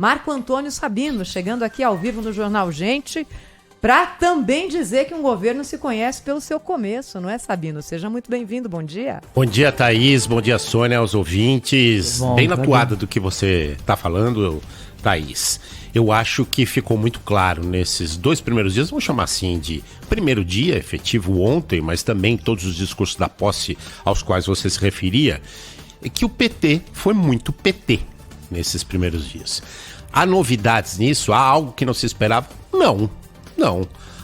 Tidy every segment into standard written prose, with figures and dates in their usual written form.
Marco Antônio Sabino, chegando aqui ao vivo no Jornal Gente, para também dizer que um governo se conhece pelo seu começo, não é, Sabino? Seja muito bem-vindo, bom dia. Bom dia, Thaís, bom dia, Sônia, aos ouvintes. Bem na toada do que você está falando, Thaís. Eu acho que ficou muito claro nesses 2 primeiros dias, vamos chamar assim de primeiro dia, efetivo ontem, mas também todos os discursos da posse aos quais você se referia, que o PT foi muito PT nesses primeiros dias. Há novidades nisso? Há algo que não se esperava? Não.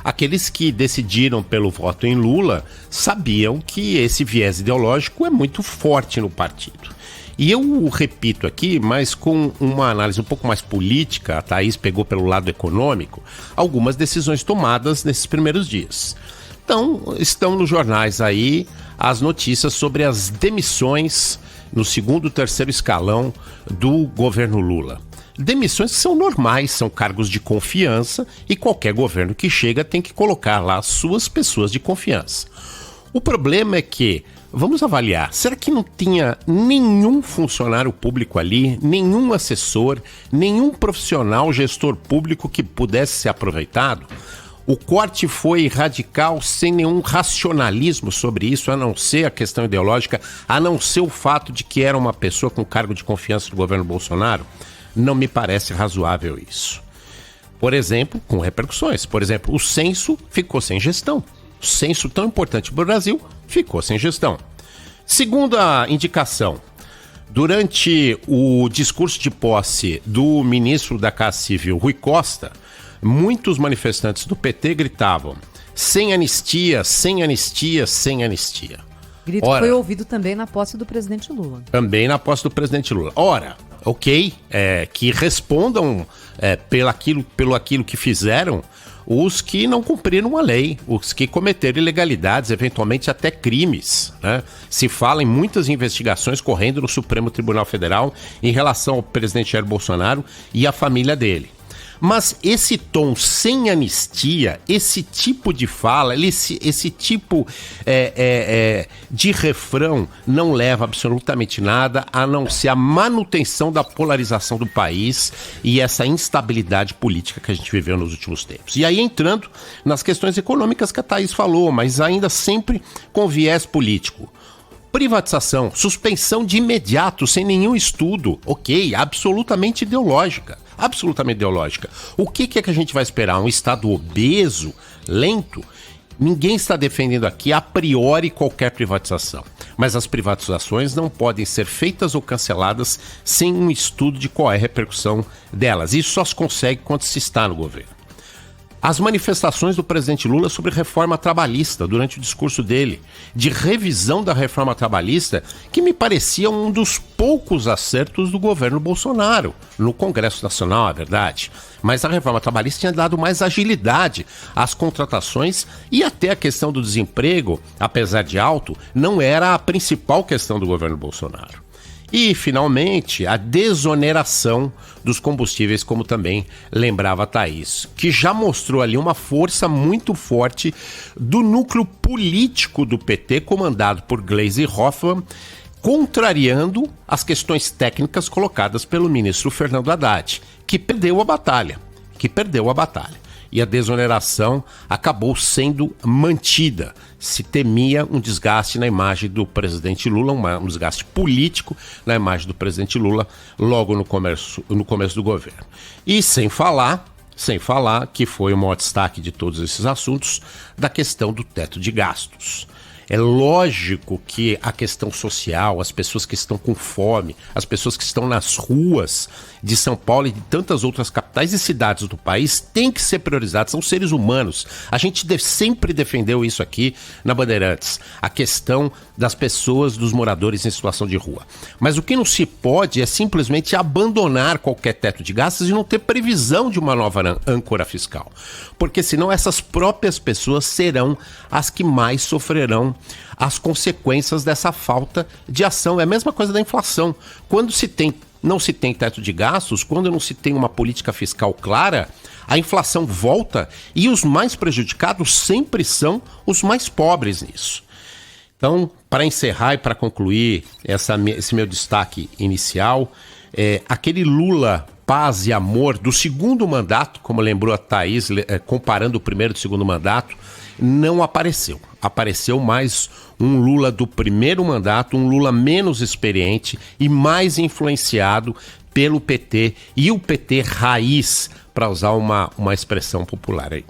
Aqueles que decidiram pelo voto em Lula sabiam que esse viés ideológico é muito forte no partido. E eu repito aqui, mas com uma análise um pouco mais política, a Thaís pegou pelo lado econômico, algumas decisões tomadas nesses primeiros dias. Então, estão nos jornais aí as notícias sobre as demissões no 2º e 3º escalão do governo Lula. Demissões que são normais, são cargos de confiança e qualquer governo que chega tem que colocar lá as suas pessoas de confiança. O problema é que, vamos avaliar, será que não tinha nenhum funcionário público ali, nenhum assessor, nenhum profissional gestor público que pudesse ser aproveitado? O corte foi radical, sem nenhum racionalismo sobre isso, a não ser a questão ideológica, a não ser o fato de que era uma pessoa com cargo de confiança do governo Bolsonaro. Não me parece razoável isso. Por exemplo, com repercussões. Por exemplo, o censo ficou sem gestão. O censo tão importante para o Brasil ficou sem gestão. Segunda indicação. Durante o discurso de posse do ministro da Casa Civil, Rui Costa, muitos manifestantes do PT gritavam: sem anistia, sem anistia, sem anistia. Grito que foi ouvido também na posse do presidente Lula. Também na posse do presidente Lula. Ora, ok, que respondam pelo aquilo que fizeram os que não cumpriram a lei, os que cometeram ilegalidades, eventualmente até crimes, né? Se fala em muitas investigações correndo no Supremo Tribunal Federal em relação ao presidente Jair Bolsonaro e à família dele. Mas esse tom sem anistia, esse tipo de fala, esse tipo de refrão não leva absolutamente nada a não ser a manutenção da polarização do país e essa instabilidade política que a gente viveu nos últimos tempos. E aí entrando nas questões econômicas que a Thaís falou, mas ainda sempre com viés político. Privatização, suspensão de imediato, sem nenhum estudo, ok, absolutamente ideológica. Absolutamente ideológica. O que é que a gente vai esperar? Um Estado obeso, lento? Ninguém está defendendo aqui a priori qualquer privatização. Mas as privatizações não podem ser feitas ou canceladas sem um estudo de qual é a repercussão delas. Isso só se consegue quando se está no governo. As manifestações do presidente Lula sobre reforma trabalhista durante o discurso dele, de revisão da reforma trabalhista, que me parecia um dos poucos acertos do governo Bolsonaro, no Congresso Nacional, é verdade. Mas a reforma trabalhista tinha dado mais agilidade às contratações e até a questão do desemprego, apesar de alto, não era a principal questão do governo Bolsonaro. E, finalmente, a desoneração dos combustíveis, como também lembrava a Thaís, que já mostrou ali uma força muito forte do núcleo político do PT, comandado por Gleisi Hoffmann, contrariando as questões técnicas colocadas pelo ministro Fernando Haddad, que perdeu a batalha. E a desoneração acabou sendo mantida. Se temia um desgaste na imagem do presidente Lula, um desgaste político na imagem do presidente Lula logo no começo do governo. E sem falar que foi o maior destaque de todos esses assuntos, da questão do teto de gastos. É lógico que a questão social, as pessoas que estão com fome, as pessoas que estão nas ruas de São Paulo e de tantas outras capitais e cidades do país têm que ser priorizadas, são seres humanos. A gente sempre defendeu isso aqui na Bandeirantes, a questão das pessoas, dos moradores em situação de rua. Mas o que não se pode é simplesmente abandonar qualquer teto de gastos e não ter previsão de uma nova âncora fiscal. Porque senão essas próprias pessoas serão as que mais sofrerão as consequências dessa falta de ação. É a mesma coisa da inflação. Quando não se tem teto de gastos, quando não se tem uma política fiscal clara, a inflação volta e os mais prejudicados sempre são os mais pobres nisso. Então, para encerrar e para concluir esse meu destaque inicial, aquele Lula paz e amor do segundo mandato, como lembrou a Thaís, comparando o primeiro e o segundo mandato, não apareceu. Apareceu mais um Lula do primeiro mandato, um Lula menos experiente e mais influenciado pelo PT, e o PT raiz, para usar uma expressão popular aí.